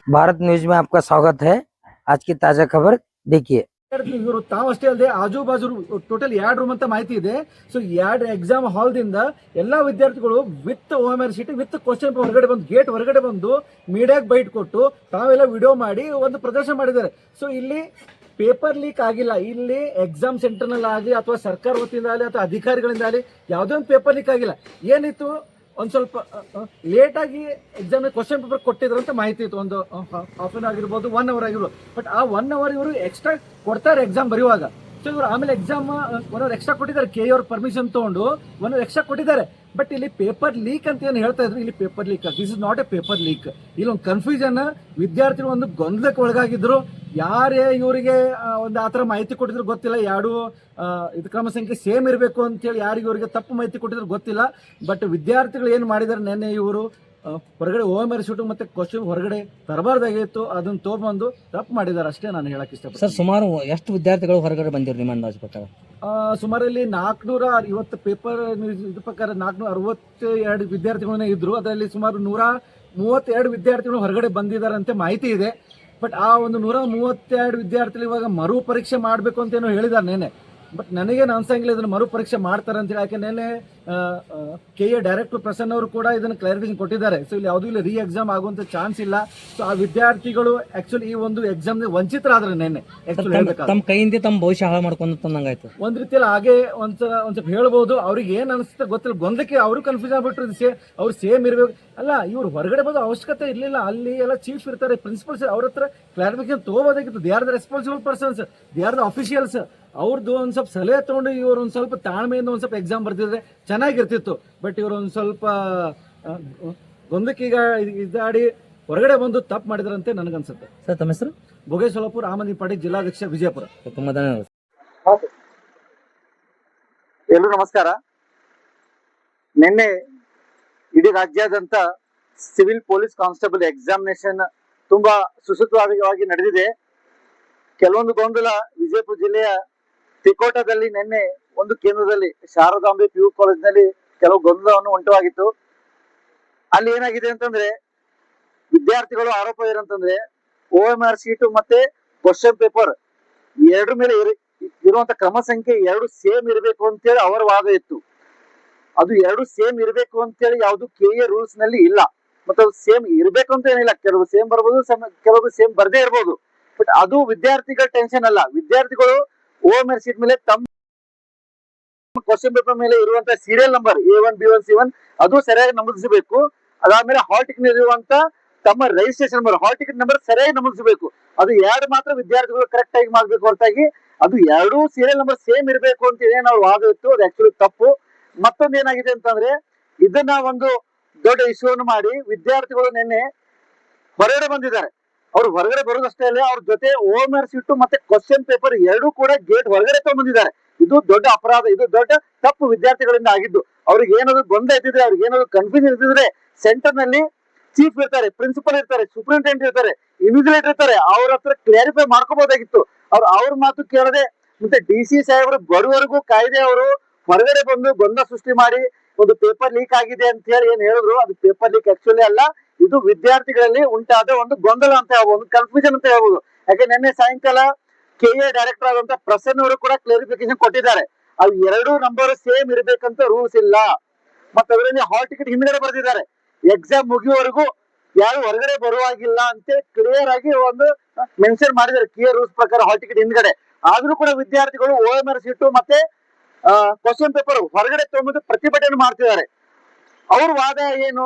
Bharat news में आपका स्वागत है। आज की ताजा खबर देखिए। ಇವರು ತಾವಷ್ಟೇ ಅಲ್ಲದೆ ಆಜು ಬಾಜು ಟೋಟಲ್ 2 ರೂಮ್ ಅಂತ ಮಾಹಿತಿ ಇದೆ. ಸೊ 2 ಎಕ್ಸಾಮ್ ಹಾಲ್ ದಿಂದ ಎಲ್ಲಾ ವಿದ್ಯಾರ್ಥಿಗಳು with OMR sheet with question ಹೊರಗಡೆ ಬಂದು ಗೇಟ್ ಹೊರಗಡೆ ಬಂದು ಮೀಡಿಯಾಗೆ ಬೈಟ್ ಕೊಟ್ಟು ತಾವೆಲ್ಲ ವಿಡಿಯೋ ಮಾಡಿ ಒಂದು ಪ್ರದರ್ಶನ ಮಾಡಿದ್ದಾರೆ. ಸೊ ಇಲ್ಲಿ ಪೇಪರ್ ಲೀಕ್ ಆಗಿಲ್ಲ. ಇಲ್ಲಿ ಎಕ್ಸಾಮ್ ಸೆಂಟರ್ ನಲ್ಲಿ ಆಗಲಿ ಅಥವಾ ಸರ್ಕಾರ ವತಿಯಿಂದ ಆಗಲಿ ಅಥವಾ ಅಧಿಕಾರಿಗಳಿಂದ ಆಗಲಿ ಯಾವುದೇ ಒಂದು ಪೇಪರ್ ಲೀಕ್ ಆಗಿಲ್ಲ. ಏನಿತ್ತು, ಒಂದ್ ಸ್ವಲ್ಪ ಲೇಟ್ ಆಗಿ ಎಕ್ಸಾಮ್ ಕ್ವಶನ್ ಪೇಪರ್ ಕೊಟ್ಟಿದ್ರು ಅಂತ ಮಾಹಿತಿ ಇತ್ತು. ಒಂದು ಹಾಫ್ ಅನ್ ಆಗಿರ್ಬೋದು, 1 ಅವರ್ ಆಗಿರ್ಬೋದು. ಬಟ್ ಆ 1 ಅವರ್ ಇವರು ಎಕ್ಸ್ಟ್ರಾ ಕೊಡ್ತಾರೆ ಎಕ್ಸಾಮ್ ಬರೆಯುವಾಗ. ಸೊ ಇವರು ಆಮೇಲೆ ಎಕ್ಸಾಮ್ 1 ಅವರ್ ಎಕ್ಸ್ಟ್ರಾ ಕೊಟ್ಟಿದ್ದಾರೆ. ಕೆ ಅವ್ರ ಪರ್ಮಿಷನ್ ತಗೊಂಡು 1 ಅವರ್ ಎಕ್ಸ್ಟ್ರಾ ಕೊಟ್ಟಿದ್ದಾರೆ. ಬಟ್ ಇಲ್ಲಿ ಪೇಪರ್ ಲೀಕ್ ಅಂತ ಏನು ಹೇಳ್ತಾ ಇದ್ರು, ಇಲ್ಲಿ paper leak, this is not A paper leak. ಇಲ್ಲಿ ಒಂದು ಕನ್ಫ್ಯೂಷನ್, ವಿದ್ಯಾರ್ಥಿಗಳು ಒಂದು ಗೊಂದಲಕ್ಕೆ ಒಳಗಾಗಿದ್ರು. ಯಾರೇ ಇವರಿಗೆ ಒಂದು ಆತರ ಮಾಹಿತಿ ಕೊಟ್ಟಿದ್ರು ಗೊತ್ತಿಲ್ಲ. ಇದು ಕ್ರಮ ಸಂಖ್ಯೆ ಸೇಮ್ ಇರಬೇಕು ಅಂತೇಳಿ ಯಾರಿಗೆ ಇವರಿಗೆ ತಪ್ಪು ಮಾಹಿತಿ ಕೊಟ್ಟಿದ್ರು ಗೊತ್ತಿಲ್ಲ. ಬಟ್ ವಿದ್ಯಾರ್ಥಿಗಳು ಏನು ಮಾಡಿದ್ದಾರೆ, ನೆನ್ನೆ ಇವರು ಹೊರಗಡೆ OMR ಶೀಟ್ ಮತ್ತೆ ಕ್ವಶನ್ ಹೊರಗಡೆ ತರಬಾರ್ದಾಗಿತ್ತು, ಅದನ್ನ ತಗೊಂಡ್ಬಂದು ತಪ್ಪು ಮಾಡಿದ್ದಾರೆ ಅಷ್ಟೇ ನಾನು ಹೇಳಕ್ ಇಷ್ಟಪಡ್ತೀನಿ. ಸರ್, ಸುಮಾರು ಎಷ್ಟು ವಿದ್ಯಾರ್ಥಿಗಳು ಹೊರಗಡೆ ಬಂದಿರು ನಿಮ್ಮ ಅಂದಾಜು ಪ್ರಕಾರ? ಸುಮಾರಲ್ಲಿ 450 ಪೇಪರ್ ಇದು ಪ್ರಕಾರ 462 ವಿದ್ಯಾರ್ಥಿಗಳನ್ನ ಇದ್ರು. ಅದರಲ್ಲಿ ಸುಮಾರು 132 ವಿದ್ಯಾರ್ಥಿಗಳು ಹೊರಗಡೆ ಬಂದಿದ್ದಾರಂತೆ ಮಾಹಿತಿ ಇದೆ. ಬಟ್ ಆ ಒಂದು 132 ವಿದ್ಯಾರ್ಥಿಗಳು ಇವಾಗ ಮರು ಪರೀಕ್ಷೆ ಮಾಡಬೇಕು ಅಂತ ಏನೋ ಹೇಳಿದ್ದಾರೆ ನೆನೆ. ಬಟ್ ನನಗೇನು ಅನ್ಸಂಗಿಲ್ಲ ಇದನ್ನು ಮರು ಪರೀಕ್ಷೆ ಮಾಡ್ತಾರೆ ಅಂತೇಳಿ. ಯಾಕೆ ನೆನೆ KA ಡೈರೆಕ್ಟರ್ ಪ್ರಸನ್ನ ಅವರು ಕೂಡ ಇದನ್ನು ಕ್ಲಾರಿಫಿಕೇಶನ್ ಕೊಟ್ಟಿದ್ದಾರೆ. ಸೊ ಇಲ್ಲಿ ಯಾವುದೂ ಇಲ್ಲ, ರೀ ಎಕ್ಸಾಮ್ ಆಗುವಂತ ಚಾನ್ಸ್ ಇಲ್ಲ. ಸೊ ಆ ವಿದ್ಯಾರ್ಥಿಗಳು ಆಕ್ಚುಲಿ ಈ ಒಂದು ಎಕ್ಸಾಮ್ ವಂಚಿತರಾದ್ರೆ ನೆನ್ನೆ ತಮ್ಮ ಕೈಯಿಂದ ತಮ್ಮ ಭವಿಷ್ಯ ಹಾಳು ಮಾಡ್ಕೊಂಡಂಗಾಯ್ತು. ಒಂದ್ ರೀತಿಯಲ್ಲಿ ಹಾಗೆ ಒಂದ್ ಸ್ವಲ್ಪ ಹೇಳ್ಬೋದು. ಅವ್ರಿಗೆ ಏನ್ ಅನಿಸುತ್ತೆ ಗೊತ್ತಿಲ್ಲ, ಗೊಂದಕ್ಕೆ ಅವರು ಕನ್ಫ್ಯೂಸ್ ಆಗ್ಬಿಟ್ರು. ಅವ್ರು ಸೇಮ್ ಇರ್ಬೇಕು ಅಲ್ಲ, ಇವ್ರು ಹೊರಗಡೆ ಬಂದು ಅವಶ್ಯಕತೆ ಇರ್ಲಿಲ್ಲ. ಅಲ್ಲಿ ಎಲ್ಲ ಚೀಫ್ ಇರ್ತಾರೆ, ಪ್ರಿನ್ಸಿಪಲ್ಸ್, ಅವ್ರ ಹತ್ರ ಕ್ಲಾರಿಫಿಕೇಶನ್ ತಗೋಬೋದಾಗಿತ್ತು. They are the responsible persons, they are the officials. ಅವ್ರದ್ದು ಒಂದ್ ಸ್ವಲ್ಪ ಸಲಹೆ ತಗೊಂಡು ಇವ್ರು ಒಂದ್ ಸ್ವಲ್ಪ ತಾಳ್ಮೆಯಿಂದ ಒಂದ್ ಸ್ವಲ್ಪ ಎಕ್ಸಾಮ್ ಬರ್ತಿದ್ರೆ ಚೆನ್ನಾಗಿರ್ತಿತ್ತು. ಬಟ್ ಇವರು ಒಂದ್ ಸ್ವಲ್ಪ ಗೊಂದಕ್ಕೀಗ ಇದಾಡಿ ಹೊರಗಡೆ ಬಂದು ತಪ್ಪು ಮಾಡಿದ್ರಂತೆ ನನಗನ್ಸುತ್ತೆ. ಸರ್, ತಮ್ಮ ಹೆಸರು? ಭೋಗೇಶ್ ಸೋಲಾಪುರ್, ಆಮ್ ಆದ್ಮಿ ಪಾರ್ಟಿ ಜಿಲ್ಲಾಧ್ಯಕ್ಷ, ವಿಜಯಪುರ. ತುಂಬಾ ಧನ್ಯವಾದ. ಎಲ್ಲರೂ ನಮಸ್ಕಾರ. ನಿನ್ನೆ ಇಡೀ ರಾಜ್ಯಾದ್ಯಂತ ಸಿವಿಲ್ ಪೊಲೀಸ್ ಕಾನ್ಸ್ಟೇಬಲ್ ಎಕ್ಸಾಮಿನೇಷನ್ ತುಂಬಾ ಸುಸೂತ್ರವಾಗಿ ನಡೆದಿದೆ. ಕೆಲವೊಂದು ಗೊಂದಲ ವಿಜಯಪುರ ಜಿಲ್ಲೆಯ ತಿಕೋಟದಲ್ಲಿ ನಿನ್ನೆ ಒಂದು ಕೇಂದ್ರದಲ್ಲಿ ಶಾರದಾಂಬೆ PU ಕಾಲೇಜಿನಲ್ಲಿ ಕೆಲವು ಗೊಂದಲವನ್ನು ಉಂಟುವಾಗಿತ್ತು. ಅಲ್ಲಿ ಏನಾಗಿದೆ ಅಂತಂದ್ರೆ, ವಿದ್ಯಾರ್ಥಿಗಳು ಆರೋಪ ಏನಂತಂದ್ರೆ OMR ಶೀಟು ಮತ್ತೆ ಕ್ವಶನ್ ಪೇಪರ್ ಎರಡರ ಮೇಲೆ ಇರುವಂತ ಕ್ರಮ ಸಂಖ್ಯೆ 2 ಸೇಮ್ ಇರಬೇಕು ಅಂತೇಳಿ ಅವರ ವಾದ ಇತ್ತು. ಅದು 2 ಸೇಮ್ ಇರಬೇಕು ಅಂತೇಳಿ ಯಾವುದು KA ರೂಲ್ಸ್ ನಲ್ಲಿ ಇಲ್ಲ. ಮತ್ತೆ ಅದು ಸೇಮ್ ಇರಬೇಕು ಅಂತ ಏನಿಲ್ಲ, ಕೆಲವು ಸೇಮ್ ಬರ್ಬೋದು, ಕೆಲವು ಸೇಮ್ ಬರ್ದೇ ಇರ್ಬೋದು. ಬಟ್ ಅದು ವಿದ್ಯಾರ್ಥಿಗಳ ಟೆನ್ಷನ್ ಅಲ್ಲ. ವಿದ್ಯಾರ್ಥಿಗಳು OMR ಶೀಟ್ ಮೇಲೆ ತಮ್ಮ ಕ್ವಶನ್ ಪೇಪರ್ ಮೇಲೆ ಇರುವಂತ serial number A1 B1 C1 ಅದು ಸರಿಯಾಗಿ ನಮೂದಿಸಬೇಕು. ಅದಾದ್ಮೇಲೆ ಹಾಲ್ ಟಿಕೆಟ್ ಇರುವಂತ ತಮ್ಮ registration number, hall ticket number ಸರಿಯಾಗಿ ನಮೂದಿಸಬೇಕು. ಅದು 2 ಮಾತ್ರ ವಿದ್ಯಾರ್ಥಿಗಳು ಕರೆಕ್ಟ್ ಆಗಿ ಮಾಡ್ಬೇಕು ಹೊರತಾಗಿ ಅದು 2 ಸೀರಿಯಲ್ ನಂಬರ್ ಸೇಮ್ ಇರಬೇಕು ಅಂತ ಏನ್ ಅವ್ರು ವಾದ ಇತ್ತು, ಅದು ಆಕ್ಚುಲಿ ತಪ್ಪು. ಮತ್ತೊಂದು ಏನಾಗಿದೆ ಅಂತಂದ್ರೆ, ಇದನ್ನ ಒಂದು ದೊಡ್ಡ ಇಶ್ಯೂವನ್ನು ಮಾಡಿ ವಿದ್ಯಾರ್ಥಿಗಳು ನಿನ್ನೆ ಹೊರಗಡೆ ಬಂದಿದ್ದಾರೆ. ಅವ್ರು ಹೊರಗಡೆ ಬರೋದಷ್ಟೇ ಅಲ್ಲ, ಅವ್ರ ಜೊತೆ OMR ಶೀಟು ಮತ್ತೆ ಕ್ವಶನ್ ಪೇಪರ್ 2 ಕೂಡ ಗೇಟ್ ಹೊರಗಡೆ ತಗೊಂಡ್ಬಂದಿದ್ದಾರೆ. ಇದು ದೊಡ್ಡ ಅಪರಾಧ, ಇದು ದೊಡ್ಡ ತಪ್ಪು ವಿದ್ಯಾರ್ಥಿಗಳಿಂದ ಆಗಿದ್ದು. ಅವ್ರಿಗೆ ಏನಾದ್ರು ಗೊಂದಲ ಇದ್ದಿದ್ರೆ, ಅವ್ರಿಗೆ ಏನಾದ್ರು ಕನ್ಫ್ಯೂಷನ್ ಇದ್ದಿದ್ರೆ ಸೆಂಟರ್ ನಲ್ಲಿ ಚೀಫ್ ಇರ್ತಾರೆ, ಪ್ರಿನ್ಸಿಪಲ್ ಇರ್ತಾರೆ, ಸೂಪರಿಂಟೆಂಡೆಂಟ್ ಇರ್ತಾರೆ, ಇನ್ವಿಜಿಲೇಟರ್ ಇರ್ತಾರೆ, ಅವ್ರ ಹತ್ರ ಕ್ಲಾರಿಫೈ ಮಾಡ್ಕೋಬಹುದಾಗಿತ್ತು. ಅವ್ರ ಮಾತು ಕೇಳದೆ ಮತ್ತೆ DC ಸಾಹೇಬರು ಬರುವವರೆಗೂ ಕಾಯ್ದೆ ಅವರು ಹೊರಗಡೆ ಬಂದು ಗೊಂದಲ ಸೃಷ್ಟಿ ಮಾಡಿ ಒಂದು ಪೇಪರ್ ಲೀಕ್ ಆಗಿದೆ ಅಂತ ಹೇಳಿ ಏನ್ ಹೇಳಿದ್ರು, ಅದು ಪೇಪರ್ ಲೀಕ್ ಆಕ್ಚುಲಿ ಅಲ್ಲ. ಇದು ವಿದ್ಯಾರ್ಥಿಗಳಲ್ಲಿ ಉಂಟಾದ ಒಂದು ಗೊಂದಲ ಅಂತ ಹೇಳ್ಬೋದು, ಒಂದು ಕನ್ಫ್ಯೂಷನ್ ಅಂತ ಹೇಳ್ಬೋದು. ಯಾಕೆ ನಿನ್ನೆ ಸಾಯಂಕಾಲ KA ಡೈರೆಕ್ಟರ್ ಆದಂತ ಪ್ರಸನ್ನ ಅವರು ಕೂಡ ಕ್ಲಾರಿಫಿಕೇಶನ್ ಕೊಟ್ಟಿದ್ದಾರೆ. ಅವು 2 ನಂಬರ್ ಸೇಮ್ ಇರಬೇಕಂತ ರೂಲ್ಸ್ ಇಲ್ಲ. ಮತ್ತೆ ಅದರಲ್ಲಿ ಹಾಲ್ ಟಿಕೆಟ್ ಹಿಂದ್ಗಡೆ ಬರೆದಿದ್ದಾರೆ. ಎಕ್ಸಾಮ್ ಮುಗಿಯುವವರೆಗೂ ಯಾರು ಹೊರಗಡೆ ಬರುವಾಗಿಲ್ಲ ಅಂತ ಕ್ಲಿಯರ್ ಆಗಿ ಒಂದು ಮೆನ್ಷನ್ ಮಾಡಿದ್ದಾರೆ KA ರೂಲ್ಸ್ ಪ್ರಕಾರ ಹಾಲ್ ಟಿಕೆಟ್ ಹಿಂದ್ಗಡೆ. ಆದ್ರೂ ಕೂಡ ವಿದ್ಯಾರ್ಥಿಗಳು OMR ಶೀಟು ಮತ್ತೆ ಕ್ವಶನ್ ಪೇಪರ್ ಹೊರಗಡೆ ತಗೊಂಡು ಪ್ರತಿಭಟನೆ ಮಾಡ್ತಿದ್ದಾರೆ. ಅವ್ರ ವಾದ ಏನು,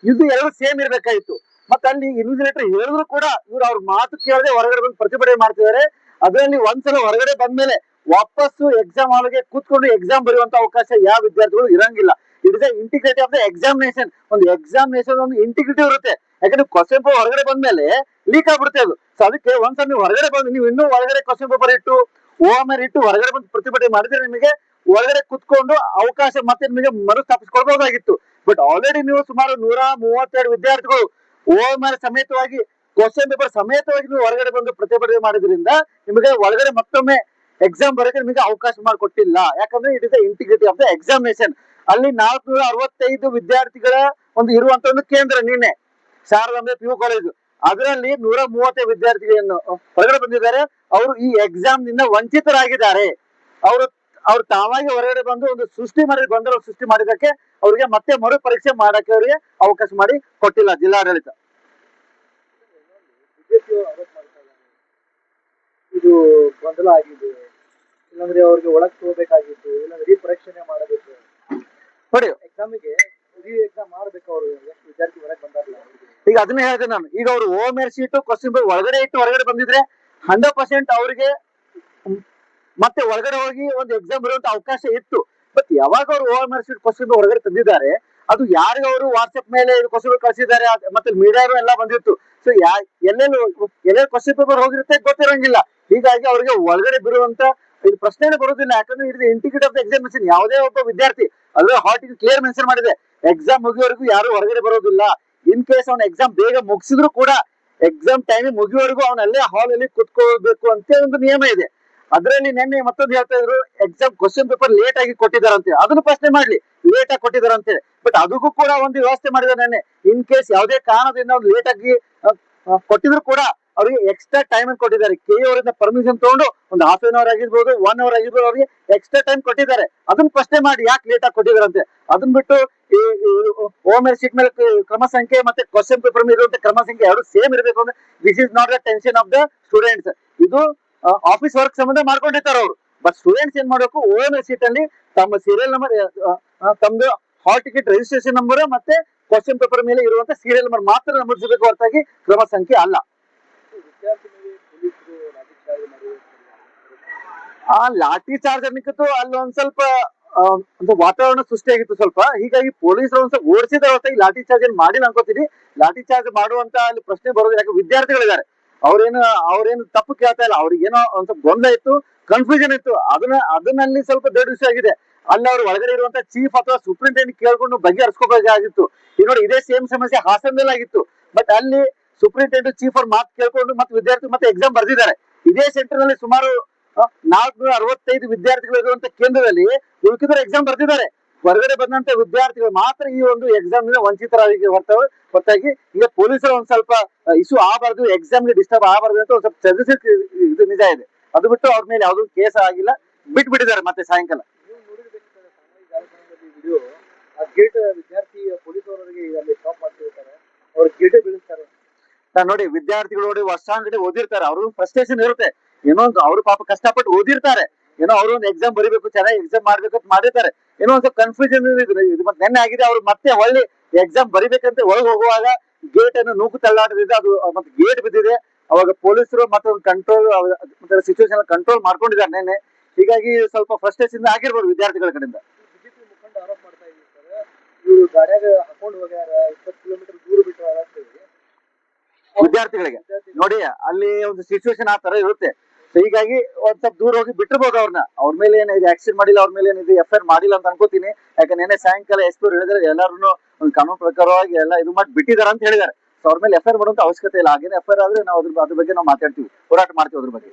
ಇದು 2 ಸೇಮ್ ಇರ್ಬೇಕಾಯ್ತು. ಮತ್ತೆ ಅಲ್ಲಿ ಇನ್ವಿಜಿಲೇಟರ್ ಹೇಳಿದ್ರು ಕೂಡ ಇವ್ರು ಅವ್ರ ಮಾತು ಕೇಳದೆ ಹೊರಗಡೆ ಬಂದು ಪ್ರತಿಭಟನೆ ಮಾಡ್ತಿದ್ದಾರೆ. ಅದರಲ್ಲಿ ಒಂದ್ಸಲ ಹೊರಗಡೆ ಬಂದ್ಮೇಲೆ ವಾಪಸ್ಸು ಎಕ್ಸಾಮ್ ಹಾಲ್ಗೆ ಕೂತ್ಕೊಂಡು ಎಕ್ಸಾಮ್ ಬರೆಯುವಂತ ಅವಕಾಶ ಯಾವ ವಿದ್ಯಾರ್ಥಿಗಳು ಇರಂಗಿಲ್ಲ. It is integrity of the examination. ಒಂದು ಎಕ್ಸಾಮಿನೇಷನ್ ಒಂದು ಇಂಟಿಗ್ರಿಟಿ ಇರುತ್ತೆ. ಯಾಕಂದ್ರೆ ಕ್ವಶನ್ ಪೇಪರ್ ಹೊರಗಡೆ ಬಂದ್ಮೇಲೆ ಲೀಕ್ ಆಗ್ಬಿಡುತ್ತೆ ಅದು. ಸೊ ಅದಕ್ಕೆ ಒಂದ್ಸಲ ನೀವು ಹೊರಗಡೆ ಬಂದು ನೀವು ಇನ್ನೂ ಒಳಗಡೆ ಕ್ವಶನ್ ಪೇಪರ್ ಇಟ್ಟು OMR ಇಟ್ಟು ಹೊರಗಡೆ ಬಂದು ಪ್ರತಿಭಟನೆ ಮಾಡಿದ್ರೆ ನಿಮಗೆ ಒಳಗಡೆ ಕುತ್ಕೊಂಡು ಅವಕಾಶ ಮತ್ತೆ ನಿಮಗೆ ಮರುಸ್ಥಾಪಿಸ್ಕೊಳ್ಬಹುದಾಗಿತ್ತು. ಬಟ್ ಆಲ್ರೆಡಿ ನೀವು ಸುಮಾರು 132 ವಿದ್ಯಾರ್ಥಿಗಳು OMR ಸಮೇತವಾಗಿ ಕ್ವಶನ್ ಪೇಪರ್ ಸಮೇತವಾಗಿ ನೀವು ಹೊರಗಡೆ ಬಂದು ಪ್ರತಿಭಟನೆ ಮಾಡಿದ್ರಿಂದ ನಿಮಗೆ ಒಳಗಡೆ ಮತ್ತೊಮ್ಮೆ ಎಕ್ಸಾಮ್ ಬರೋಕೆ ನಿಮಗೆ ಅವಕಾಶ ಮಾಡಿಕೊಟ್ಟಿಲ್ಲ. ಯಾಕಂದ್ರೆ it is the integrity of the examination. ಅಲ್ಲಿ 465 ವಿದ್ಯಾರ್ಥಿಗಳ ಒಂದು ಇರುವಂತ ಒಂದು ಕೇಂದ್ರ ನಿನ್ನೆ ಶಾರದಾಂಬೆ PU ಕಾಲೇಜು, ಅದರಲ್ಲಿ 130 ವಿದ್ಯಾರ್ಥಿಗಳನ್ನು ಹೊರಗಡೆ ಬಂದಿದ್ದಾರೆ. ಅವರು ಈ ಎಕ್ಸಾಮ್ ನಿಂದ ವಂಚಿತರಾಗಿದ್ದಾರೆ. ಅವ್ರು ತಾವಾಗಿ ಹೊರಗಡೆ ಬಂದು ಒಂದು ಗೊಂದಲ ಸೃಷ್ಟಿ ಮಾಡಿದಕ್ಕೆ ಅವರಿಗೆ ಮತ್ತೆ ಮರು ಪರೀಕ್ಷೆ ಮಾಡಕ್ಕೆ ಅವರಿಗೆ ಅವಕಾಶ ಮಾಡಿ ಕೊಟ್ಟಿಲ್ಲ ಜಿಲ್ಲಾಡಳಿತ. ಇದು ಗೊಂದಲ ಆಗಿದೆ, ಇಲ್ಲಾಂದ್ರೆ ಅವ್ರಿಗೆ ಒಳಗ್ ಹೋಗ್ಬೇಕಾಗಿತ್ತು, ಇಲ್ಲಾಂದ್ರೆ ರೀಪರೀಕ್ಷಣೆ ಮಾಡಬೇಕು. ನೋಡಿ ಎಕ್ಸಾಮಿಗೆ ಎಕ್ಸಾಮ್ ಮಾಡ್ಬೇಕು. ಅವರು ಎಷ್ಟು ವಿದ್ಯಾರ್ಥಿ ಹೊರಗೆ ಬಂದಾರಲ್ಲ, ಈಗ ಅದನ್ನೇ ಹೇಳಿದೆ ನಾನು. ಈಗ ಅವರು OMR ಶೀಟ್ ಕ್ವಶನ್ ಪೇಪರ್ ಒಳಗಡೆ ಇಟ್ಟು ಹೊರಗಡೆ ಬಂದಿದ್ರೆ 100% ಅವರಿಗೆ ಮತ್ತೆ ಒಳಗಡೆ ಹೋಗಿ ಒಂದು ಎಕ್ಸಾಮ್ ಬರುವಂತ ಅವಕಾಶ ಇತ್ತು. ಬಟ್ ಯಾವಾಗ ಅವರು OMR ಶೀಟ್ ಕ್ವಶನ್ ಪೇಪರ್ ಹೊರಗಡೆ ತಂದಿದ್ದಾರೆ, ಅದು ಯಾರಿಗೆ ಅವರು ವಾಟ್ಸ್ಆಪ್ ಮೇಲೆ ಕ್ವಶನ್ ಕಳಿಸಿದ್ದಾರೆ, ಮತ್ತೆ ಮೀಡಿಯಾರು ಎಲ್ಲ ಬಂದಿತ್ತು. ಸೊ ಎಲ್ಲೆಲ್ಲಿ ಕ್ವಶನ್ ಪೇಪರ್ ಹೋಗಿರುತ್ತೆ ಗೊತ್ತಿರಂಗಿಲ್ಲ. ಹೀಗಾಗಿ ಅವರಿಗೆ ಒಳಗಡೆ ಬರುವಂತ ಇದು ಪ್ರಶ್ನೆನೇ ಬರೋದಿಲ್ಲ. ಯಾಕಂದ್ರೆ ಇದು ಇಂಟಿಗ್ರಿಟಿ ಆಫ್ ದ ಎಕ್ಸಾಮಿನೇಷನ್. ಯಾವುದೇ ಒಬ್ಬ ವಿದ್ಯಾರ್ಥಿ ಅದ್ರ ಹಾರ್ಟಿಗೆ ಕ್ಲಿಯರ್ ಮೆನ್ಷನ್ ಮಾಡಿದೆ, ಎಕ್ಸಾಮ್ ಮುಗಿಯೋವರೆಗೂ ಯಾರು ಹೊರಗಡೆ ಬರೋದಿಲ್ಲ. ಇನ್ ಕೇಸ್ ಅವನ ಎಕ್ಸಾಮ್ ಬೇಗ ಮುಗಿಸಿದ್ರು ಕೂಡ ಎಕ್ಸಾಮ್ ಟೈಮ್ ಮುಗಿಯೋವರೆಗೂ ಅವನಲ್ಲೇ ಹಾಲ್ ಅಲ್ಲಿ ಕುತ್ಕೋಬೇಕು ಅಂತ ಒಂದು ನಿಯಮ ಇದೆ. ಅದರಲ್ಲಿ ನಿನ್ನೆ ಮತ್ತೊಂದು ಹೇಳ್ತಾ ಇದ್ರು, ಎಕ್ಸಾಮ್ ಕ್ವಶನ್ ಪೇಪರ್ ಲೇಟ್ ಆಗಿ ಕೊಟ್ಟಿದ್ದಾರಂತೆ. ಅದನ್ನು ಪ್ರಶ್ನೆ ಮಾಡ್ಲಿ, ಲೇಟ್ ಆಗಿ ಕೊಟ್ಟಿದ್ದಾರಂತೆ. ಬಟ್ ಅದಕ್ಕೂ ಕೂಡ ಒಂದು ವ್ಯವಸ್ಥೆ ಮಾಡಿದ್ದಾರೆ ನಿನ್ನೆ. ಇನ್ ಕೇಸ್ ಯಾವುದೇ ಕಾರಣದಿಂದ ಒಂದು ಲೇಟ್ ಆಗಿ ಕೊಟ್ಟಿದ್ರು ಕೂಡ ಅವರಿಗೆ ಎಕ್ಸ್ಟ್ರಾ ಟೈಮ್ ಅನ್ನು ಕೊಟ್ಟಿದ್ದಾರೆ. KE ಅವರಿಂದ ಪರ್ಮಿಷನ್ ತಗೊಂಡು ಒಂದು ½ an hour ಆಗಿರ್ಬೋದು, 1 hour ಆಗಿರ್ಬೋದು, ಅವರಿಗೆ ಎಕ್ಸ್ಟ್ರಾ ಟೈಮ್ ಕೊಟ್ಟಿದ್ದಾರೆ. ಅದನ್ನ ಪ್ರಶ್ನೆ ಮಾಡಿ ಯಾಕೆ ಲೇಟ್ ಆಗಿ ಕೊಟ್ಟಿದ್ದಾರಂತೆ. ಅದನ್ನ ಬಿಟ್ಟು ಈ OMR ಶೀಟ್ ಮೇಲೆ ಕ್ರಮ ಸಂಖ್ಯೆ ಮತ್ತೆ ಕ್ವಶನ್ ಪೇಪರ್ ಮೇಲೆ ಇರುವಂತ ಕ್ರಮ ಸಂಖ್ಯೆ ಎರಡು ಸೇಮ್ ಇರಬೇಕು ಅಂದ್ರೆ this is not the tension of the students. ಇದು ಆಫೀಸ್ ವರ್ಕ್ ಸಂಬಂಧ ಮಾಡ್ಕೊಂಡಿರ್ತಾರೆ ಅವರು. ಬಟ್ ಸ್ಟೂಡೆಂಟ್ಸ್ ಏನ್ ಮಾಡಬೇಕು, OMR ಶೀಟ್ ಅಲ್ಲಿ ತಮ್ಮ ಸೀರಿಯಲ್ ನಂಬರ್, ತಮ್ಮದು ಹಾಲ್ ಟಿಕೆಟ್ ರಿಜಿಸ್ಟ್ರೇಷನ್ ನಂಬರ್ ಮತ್ತೆ ಕ್ವಶನ್ ಪೇಪರ್ ಮೇಲೆ ಇರುವಂತ ಸೀರಿಯಲ್ ನಂಬರ್ ಮಾತ್ರ ನಮೂದಿಸಬೇಕು, ಹೊರತಾಗಿ ಕ್ರಮ ಸಂಖ್ಯೆ ಅಲ್ಲ. ಆ ಲಾಠಿ ಚಾರ್ಜ್ ಅನ್ನಿತ್ತು ಅಲ್ಲಿ ಒಂದ್ ಸ್ವಲ್ಪ ಒಂದು ವಾತಾವರಣ ಸೃಷ್ಟಿಯಾಗಿತ್ತು ಸ್ವಲ್ಪ. ಹೀಗಾಗಿ ಪೊಲೀಸರು ಒಂದ್ ಸ್ವಲ್ಪ ಓಡಿಸಿದ್ರೆ ಹೊರತಾಗಿ ಲಾಠಿ ಚಾರ್ಜ್ ಏನ್ ಮಾಡಿಲ್ಲ ಅನ್ಕೋತೀನಿ. ಲಾಠಿ ಚಾರ್ಜ್ ಮಾಡುವಂತ ಅಲ್ಲಿ ಪ್ರಶ್ನೆ ಬರೋದಿಲ್ಲ. ಯಾಕೆ ವಿದ್ಯಾರ್ಥಿಗಳಿದ್ದಾರೆ, ಅವ್ರೇನು ತಪ್ಪು ಕೇಳ್ತಾ ಇಲ್ಲ. ಅವ್ರಿಗೇನೋ ಒಂದ್ ಸ್ವಲ್ಪ ಗೊಂದಲ ಇತ್ತು, ಕನ್ಫ್ಯೂಷನ್ ಇತ್ತು. ಅದನ್ನಲ್ಲಿ ಸ್ವಲ್ಪ ದೊಡ್ಡ ವಿಷಯ ಆಗಿದೆ. ಅಲ್ಲಿ ಅವ್ರು ಒಳಗಡೆ ಇರುವಂತ ಚೀಫ್ ಅಥವಾ ಸೂಪ್ರಿಂಟೆಂಡೆಂಟ್ ಕೇಳ್ಕೊಂಡು ಬಗೆಹರಿಸ್ಕೋಬೇಕಾಗಿತ್ತು. ಈಗ ನೋಡಿ, ಇದೇ ಸೇಮ್ ಸಮಸ್ಯೆ ಹಾಸನದಲ್ಲಿ ಆಗಿತ್ತು. ಬಟ್ ಅಲ್ಲಿ ಸೂಪ್ರಿಂಟೆಂಡೆಂಟ್ ಚೀಫ್ ಅವ್ರ ಮಾತು ಕೇಳ್ಕೊಂಡು ಮತ್ತೆ ವಿದ್ಯಾರ್ಥಿ ಮತ್ತೆ ಎಕ್ಸಾಮ್ ಬರ್ದಿದ್ದಾರೆ. ಇದೇ ಸೆಂಟರ್ ನಲ್ಲಿ ಸುಮಾರು 465 ವಿದ್ಯಾರ್ಥಿಗಳು ಇರುವಂತ ಕೇಂದ್ರದಲ್ಲಿ ಉಳಿಕಿದ್ರು ಎಕ್ಸಾಮ್ ಬರ್ತಿದ್ದಾರೆ. ಹೊರಗಡೆ ಬಂದಂತ ವಿದ್ಯಾರ್ಥಿಗಳು ಮಾತ್ರ ಈ ಒಂದು ಎಕ್ಸಾಮ್ ನಿಂದ ವಂಚಿತರಾಗಿ ಹೊರತಾಗಿ ಈಗ ಪೊಲೀಸರು ಒಂದ್ ಸ್ವಲ್ಪ ಇಶ್ಯೂ ಆಗಬಾರ್ದು, ಎಕ್ಸಾಮ್ಗೆ ಡಿಸ್ಟರ್ಬ್ ಆಗಬಾರ್ದು ಅಂತ ಒಂದ್ ಸ್ವಲ್ಪ ಚರ್ಚಿಸಿ ಇದು ನಿಜ ಇದೆ. ಅದು ಬಿಟ್ಟು ಅವ್ರ ಮೇಲೆ ಯಾವ್ದು ಕೇಸ್ ಆಗಿಲ್ಲ, ಬಿಟ್ಬಿಟ್ಟಿದ್ದಾರೆ ಮತ್ತೆ ಸಾಯಂಕಾಲ. ವಿದ್ಯಾರ್ಥಿ ಪೊಲೀಸ್ ಅವರಿಗೆ ಅಲ್ಲಿ ಸ್ಟಾಪ್ ಮಾಡ್ತಿರ್ತಾರೆ, ಅವ್ರ ಗೇಟೆ ಬೀಳಿಸ್ತಾರೆ. ನೋಡಿ, ವಿದ್ಯಾರ್ಥಿಗಳು ನೋಡಿ ವರ್ಷಾಂಗಡಿ ಓದಿರ್ತಾರೆ, ಅವ್ರಿಗೂ ಫ್ರಸ್ಟ್ರೇಷನ್ ಇರುತ್ತೆ. ಏನೋ ಒಂದು ಅವ್ರು ಪಾಪ ಕಷ್ಟಪಟ್ಟು ಓದಿರ್ತಾರೆ, ಏನೋ ಅವರು ಒಂದು ಎಕ್ಸಾಮ್ ಬರೀಬೇಕು, ಚೆನ್ನಾಗಿ ಎಕ್ಸಾಮ್ ಮಾಡ್ಬೇಕು ಅಂತ ಮಾಡಿರ್ತಾರೆ. ಏನೋ ಒಂದು ಕನ್ಫ್ಯೂಷನ್ ಇದು ಮತ್ತೆ ನೆನ್ನೆ ಆಗಿದೆ. ಅವ್ರು ಮತ್ತೆ ಒಳ್ಳೆ ಎಕ್ಸಾಮ್ ಬರಿಬೇಕಂತ ಒಳಗೆ ಹೋಗುವಾಗ ಗೇಟ್ ಅನ್ನು ನೂಕು ತಳ್ಳಾಟದಿದೆ, ಅದು ಮತ್ತೆ ಗೇಟ್ ಬಿದ್ದಿದೆ. ಅವಾಗ ಪೊಲೀಸರು ಮತ್ತೆ ಒಂದು ಕಂಟ್ರೋಲ್ ಮತ್ತೆ ಸಿಚುವೇಶನ್ ಕಂಟ್ರೋಲ್ ಮಾಡ್ಕೊಂಡಿದ್ದಾರೆ ನೆನ್ನೆ. ಹೀಗಾಗಿ ಸ್ವಲ್ಪ ಫ್ರಸ್ಟ್ರೇಷನ್ ಆಗಿರ್ಬೋದು ವಿದ್ಯಾರ್ಥಿಗಳ ಕಡೆಯಿಂದ. ಬಿಜೆಪಿ ಮುಖಂಡ ಆರೋಪ ಮಾಡ್ತಾ ಇದ್ದಾರೆ, ಇವರು ಗಾಡಿಯಾಗ ಹಾಕೊಂಡು ಹೋಗ್ಯಾರ, 20 ಕಿಲೋಮೀಟರ್ ದೂರ ಬಿಟ್ಟರೆ ವಿದ್ಯಾರ್ಥಿಗಳಿಗೆ. ನೋಡಿ, ಅಲ್ಲಿ ಒಂದು ಸಿಚುವೇಶನ್ ಆ ತರ ಇರುತ್ತೆ. ಹೀಗಾಗಿ ಒಂದ್ ಸ್ವಲ್ಪ ದೂರ ಹೋಗಿ ಬಿಟ್ಟಿರ್ಬೋದು ಅವ್ರನ್ನ. ಅವ್ರ ಮೇಲೆ ಏನಿದೆ ಆಕ್ಷನ್ ಮಾಡಿಲ್ಲ, ಅವ್ರ ಮೇಲೆ ಏನಿದೆ FIR ಮಾಡಿಲ್ಲ ಅಂತ ಅನ್ಕೋತೀನಿ. ಯಾಕಂದ್ರೆ ನೆನ್ನೆ ಸಾಯಂಕಾಲ SP ಅವ್ರು ಹೇಳಿದ್ರೆ ಎಲ್ಲಾರು ಒಂದು ಕಾನೂನು ಪ್ರಕಾರವಾಗಿ ಎಲ್ಲ ಇದು ಮಾಡಿ ಬಿಟ್ಟಿದಾರ ಅಂತ ಹೇಳಿದ್ದಾರೆ. ಸೊ ಅವ್ರ ಮೇಲೆ FIR ಮಾಡುವಂತ ಅವಶ್ಯಕತೆ ಇಲ್ಲ. ಹಾಗೇನೆ FIR ಆದ್ರೆ ನಾವು ಅದ್ರ ಬಗ್ಗೆ ನಾವು ಮಾತಾಡ್ತೀವಿ, ಹೋರಾಟ ಮಾಡ್ತೀವಿ ಅದ್ರ ಬಗ್ಗೆ.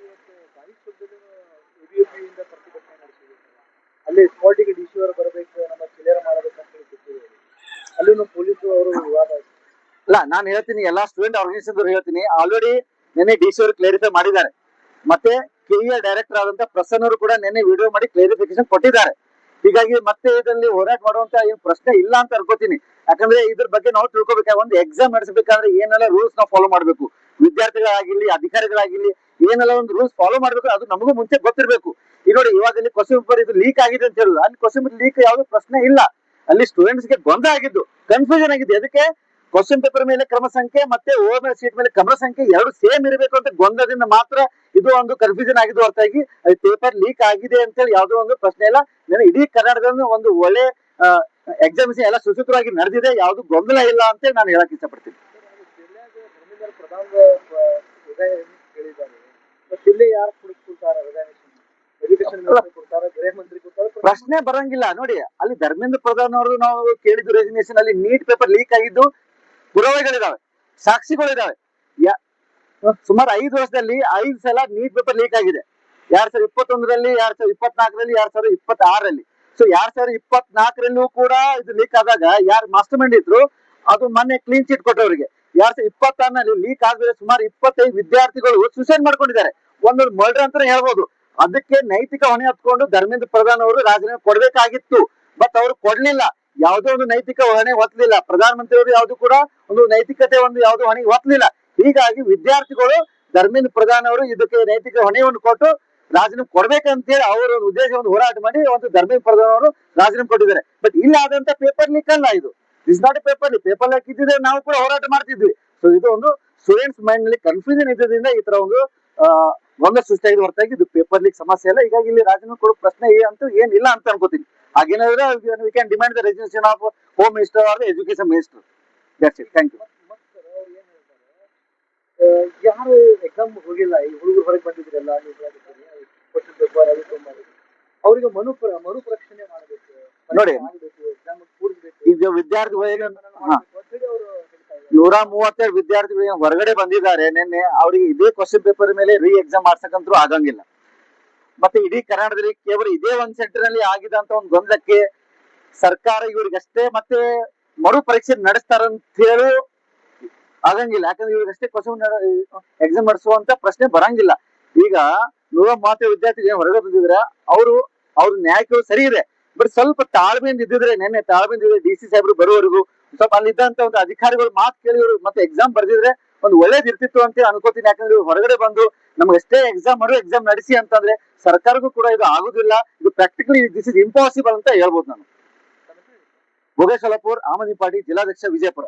ಅಲ್ಲಿ ಸ್ಪಾಟಿಗೆ DC ಅವರು ಬರಬೇಕು, ನಮ್ಮ ಕ್ಲಿಯರ್ ಮಾಡಬೇಕಂತ ಅಲ್ಲಿನೂ ಪೊಲೀಸರು ಅವರು ವಿವಾದ. ಇಲ್ಲ, ನಾನು ಹೇಳ್ತೀನಿ, ಎಲ್ಲಾ ಸ್ಟೂಡೆಂಟ್ ಆರ್ಗನೈಸೇಷನ್ ಹೇಳ್ತೀನಿ. ಆಲ್ರೆಡಿ ನಿನ್ನೆ DC ಅವರು ಕ್ಲಾರಿಫೈ ಮಾಡಿದ್ದಾರೆ. ಮತ್ತೆ KE ಡೈರೆಕ್ಟರ್ ಆದಂತ ಪ್ರಸನ್ನ ಅವರು ಕೂಡ ನಿನ್ನೆ ವಿಡಿಯೋ ಮಾಡಿ ಕ್ಲಾರಿಫಿಕೇಶನ್ ಕೊಟ್ಟಿದ್ದಾರೆ. ಹೀಗಾಗಿ ಮತ್ತೆ ಇದರಲ್ಲಿ ಹೋರಾಟ ಮಾಡುವಂತ ಏನ್ ಪ್ರಶ್ನೆ ಇಲ್ಲ ಅಂತ ಅನ್ಕೋತೀನಿ. ಯಾಕಂದ್ರೆ ಇದ್ರ ಬಗ್ಗೆ ನಾವು ತಿಳ್ಕೊಬೇಕಾಗ ಒಂದು ಎಕ್ಸಾಮ್ ನಡೆಸಬೇಕಾದ್ರೆ ಏನೆಲ್ಲ ರೂಲ್ಸ್ ನಾವು ಫಾಲೋ ಮಾಡ್ಬೇಕು, ವಿದ್ಯಾರ್ಥಿಗಳಾಗಿರ್ಲಿ ಅಧಿಕಾರಿಗಳಾಗಿರ್ಲಿ ಏನೆಲ್ಲ ಒಂದು ರೂಲ್ಸ್ ಫಾಲೋ ಮಾಡ್ಬೇಕು, ಅದು ನಮಗೂ ಮುಂಚೆ ಗೊತ್ತಿರ್ಬೇಕು. ಈಗ ನೋಡಿ, ಇವಾಗ ಇಲ್ಲಿ ಕ್ವಶನ್ ಪೇಪರ್ ಇದು ಲೀಕ್ ಆಗಿದೆ ಅಂತ ಹೇಳುದು, ಅಲ್ಲಿ ಕ್ವಶನ್ ಪೇಪರ್ ಲೀಕ್ ಯಾವ್ದು ಪ್ರಶ್ನೆ ಇಲ್ಲ. ಅಲ್ಲಿ ಸ್ಟೂಡೆಂಟ್ಸ್ ಗೆ ಗೊಂದಲ ಆಗಿದ್ದು, ಕನ್ಫ್ಯೂಷನ್ ಆಗಿದೆ. ಅದಕ್ಕೆ ಕ್ವಶನ್ ಪೇಪರ್ ಮೇಲೆ ಕ್ರಮ ಸಂಖ್ಯೆ ಮತ್ತೆ OMR ಶೀಟ್ ಮೇಲೆ ಕ್ರಮ ಸಂಖ್ಯೆ ಎರಡು ಸೇಮ್ ಇರಬೇಕು ಅಂತ ಗೊಂದಲದಿಂದ ಮಾತ್ರ ಇದು ಒಂದು ಕನ್ಫ್ಯೂಷನ್ ಆಗಿದ್ದು, ಹೊರತಾಗಿ ಅದು ಪೇಪರ್ ಲೀಕ್ ಆಗಿದೆ ಅಂತ ಹೇಳಿ ಯಾವುದೋ ಒಂದು ಪ್ರಶ್ನೆ ಇಲ್ಲ. ಇಡೀ ಕರ್ನಾಟಕದ ಒಂದು ಒಳ್ಳೆ ಎಕ್ಸಾಮಿನೇಷನ್ ಎಲ್ಲ ಸುಸೂತ್ರವಾಗಿ ನಡೆದಿದೆ, ಯಾವ್ದು ಗೊಂದಲ ಇಲ್ಲ ಅಂತ ನಾನು ಹೇಳಕ್ ಇಷ್ಟಪಡ್ತೀನಿ. ಪ್ರಶ್ನೆ ಬರಂಗಿಲ್ಲ. ನೋಡಿ, ಅಲ್ಲಿ ಧರ್ಮೇಂದ್ರ ಪ್ರಧಾನ್ ಅವರು ನಾವು ಕೇಳಿದ್ದು ರೆಸಿಗ್ನೇಷನ್ ಅಲ್ಲಿ ನೀಟ್ ಪೇಪರ್ ಲೀಕ್ ಆಗಿದ್ದು ಪುರಾವೆಗಳಿದಾವೆ, ಸಾಕ್ಷಿಗಳಿದಾವೆ. ಸುಮಾರು 5 ವರ್ಷದಲ್ಲಿ 5 ಸಲ ನೀಟ್ ಪೇಪರ್ ಲೀಕ್ ಆಗಿದೆ. 2021ರಲ್ಲಿ, 2024ರಲ್ಲಿ, 2026ರಲ್ಲಿ. ಸೊ 2024ರಲ್ಲೂ ಕೂಡ ಇದು ಲೀಕ್ ಆದಾಗ ಯಾರು ಮಾಸ್ಟರ್ ಮೈಂಡ್ ಇದ್ರು ಅದು ಮೊನ್ನೆ ಕ್ಲೀನ್ ಚಿಟ್ ಕೊಟ್ಟವರಿಗೆ. 2026ನಲ್ಲಿ ಲೀಕ್ ಆದ್ಮೇಲೆ ಸುಮಾರು 25 ವಿದ್ಯಾರ್ಥಿಗಳು ಸುಸೈಡ್ ಮಾಡ್ಕೊಂಡಿದ್ದಾರೆ. ಒಂದೊಂದು ಮರ್ಡರ್ ಅಂತಾನೆ ಹೇಳ್ಬೋದು. ಅದಕ್ಕೆ ನೈತಿಕ ಹೊಣೆ ಹೊತ್ಕೊಂಡು ಧರ್ಮೇಂದ್ರ ಪ್ರಧಾನ್ ಅವರು ರಾಜೀನಾಮೆ ಕೊಡ್ಬೇಕಾಗಿತ್ತು. ಬಟ್ ಅವ್ರು ಕೊಡ್ಲಿಲ್ಲ. ಯಾವುದೋ ಒಂದು ನೈತಿಕ ಹೊಣೆ ಹೊತ್ತಲಿಲ್ಲ. ಪ್ರಧಾನಮಂತ್ರಿ ಅವರು ಯಾವ್ದು ಕೂಡ ಒಂದು ನೈತಿಕತೆ ಯಾವ್ದು ಹೊಣೆ ಹೊತ್ತಲಿಲ್ಲ. ಹೀಗಾಗಿ ವಿದ್ಯಾರ್ಥಿಗಳು ಧರ್ಮೇಂದ್ರ ಪ್ರಧಾನ್ ಅವರು ಇದಕ್ಕೆ ನೈತಿಕ ಹೊಣೆಯನ್ನು ಕೊಟ್ಟು ರಾಜೀನಾಮೆ ಕೊಡ್ಬೇಕಂತೇಳಿ ಅವರ ಉದ್ದೇಶವನ್ನು ಹೋರಾಟ ಮಾಡಿ ಒಂದು ಧರ್ಮೇಂದ್ರ ಪ್ರಧಾನ್ ಅವರು ರಾಜೀನಾಮೆ ಕೊಟ್ಟಿದ್ದಾರೆ. ಬಟ್ ಇಲ್ಲ ಆದಂತ ಪೇಪರ್ ಲೀಕ್ ಅಲ್ಲ ಇದು. Is not A paper leak. Paper leak ಇದ್ದಿದ್ರೆ ನಾವು ಕೂಡ ಹೋರಾಟ ಮಾಡ್ತಿದ್ವಿ. ಸೊ ಇದು ಒಂದು ಸ್ಟೂಡೆಂಟ್ಸ್ ಮೈಂಡ್ ನಲ್ಲಿ ಕನ್ಫ್ಯೂಷನ್ ಇದ್ದರಿಂದ ಈ ತರ ಒಂದು ಗೊಂದಲ ಸೃಷ್ಟಿಯಾಗಿದೆ ಹೊರತಾಗಿ ಇದು ಪೇಪರ್ ಲೀಕ್ ಸಮಸ್ಯೆ ಅಲ್ಲ. ಹೀಗಾಗಿ ಇಲ್ಲಿ ರಾಜೀನಾಮೆ ಕೊಡೋ ಪ್ರಶ್ನೆ ಅಂತೂ ಏನಿಲ್ಲ ಅಂತ ಅನ್ಕೋತೀನಿ. ಹಾಗೇನಾದ್ರೆ we can demand the resignation of home minister or education minister. That's it. Thank you. ಯಾರು ಎಕ್ಸಾಮ್ ಹೋಗಿಲ್ಲ, ಈ ಹುಡುಗರು ಹೊರಗೆ ಬಂದಿದ್ರಲ್ಲ, ಕ್ವಶನ್ ಪೇಪರ್ ಅವರಿಗೆ ಮರುಪರೀಕ್ಷಣೆ ಮಾಡಬೇಕು. ನೋಡಿ, ಎಕ್ಸಾಮ್ ಕೂಡಿಸ್ಬೇಕು. ಈಗ ವಿದ್ಯಾರ್ಥಿಗಳಿಗೆ 137 ವಿದ್ಯಾರ್ಥಿಗಳು ಹೊರಗಡೆ ಬಂದಿದ್ದಾರೆ ನಿನ್ನೆ. ಅವರಿಗೆ ಇದೇ ಕ್ವಶನ್ ಪೇಪರ್ ಮೇಲೆ ರೀ ಎಕ್ಸಾಮ್ ಮಾಡ್ಸಕ್ಕಂತೂ ಆಗಂಗಿಲ್ಲ. ಮತ್ತೆ ಇಡೀ ಕರ್ನಾಟಕದಲ್ಲಿ ಕೇವಲ ಇದೇ ಒಂದ್ ಸೆಂಟರ್ ನಲ್ಲಿ ಆಗಿದಂತ ಒಂದು ಗೊಂದಲಕ್ಕೆ ಸರ್ಕಾರ ಇವ್ರಿಗಷ್ಟೇ ಮತ್ತೆ ಮರು ಪರೀಕ್ಷೆ ನಡೆಸ್ತಾರಂತ ಹೇಳಿ ಆಗಂಗಿಲ್ಲ. ಯಾಕಂದ್ರೆ ಇವ್ರಿಗಷ್ಟೇ ಕ್ವಶನ್ ಎಕ್ಸಾಮ್ ನಡೆಸುವಂತ ಪ್ರಶ್ನೆ ಬರಂಗಿಲ್ಲ. ಈಗ 137 ವಿದ್ಯಾರ್ಥಿಗಳು ಹೊರಗೆ ಬಂದಿದ್ರೆ ಅವ್ರ ನ್ಯಾಯಕ್ಕೆ ಸರಿ ಇದೆ. ಬಟ್ ಸ್ವಲ್ಪ ತಾಳ್ಮೆಯಿಂದ ಇದ್ದಿದ್ರೆ, ನೆನ್ನೆ ತಾಳ್ಮೆಯಿಂದ ಇದ್ರೆ ಡಿ ಸಿ ಸಾಹೇಬ್ರು ಬರುವವರೆಗೂ ಸ್ವಲ್ಪ ಅಲ್ಲಿದ್ದಂತ ಒಂದು ಅಧಿಕಾರಿಗಳು ಮಾತು ಕೇಳಿ ಮತ್ತೆ ಎಕ್ಸಾಮ್ ಬರ್ದಿದ್ರೆ ಒಂದು ಒಳ್ಳೇದ್ ಇರ್ತಿತ್ತು ಅಂತ ಅನ್ಕೋತೀನಿ. ಯಾಕಂದ್ರೆ ಹೊರಗಡೆ ಬಂದು ನಮ್ಗೆ ಎಕ್ಸಾಮ್ ನಡೆಸಿ ಅಂತಂದ್ರೆ ಸರ್ಕಾರಕ್ಕೂ ಕೂಡ ಇದು ಆಗುದಿಲ್ಲ. ಇದು ಪ್ರಾಕ್ಟಿಕಲಿ ದಿಸ್ ಇಸ್ ಇಂಪಾಸಿಬಲ್ ಅಂತ ಹೇಳ್ಬೋದು ನಾನು. ಭೋಗೇಶ್ ಸೊಲಾಪುರ್, ಆಮ್ ಆದ್ಮಿ ಪಾರ್ಟಿ ಜಿಲ್ಲಾಧ್ಯಕ್ಷ, ವಿಜಯಪುರ.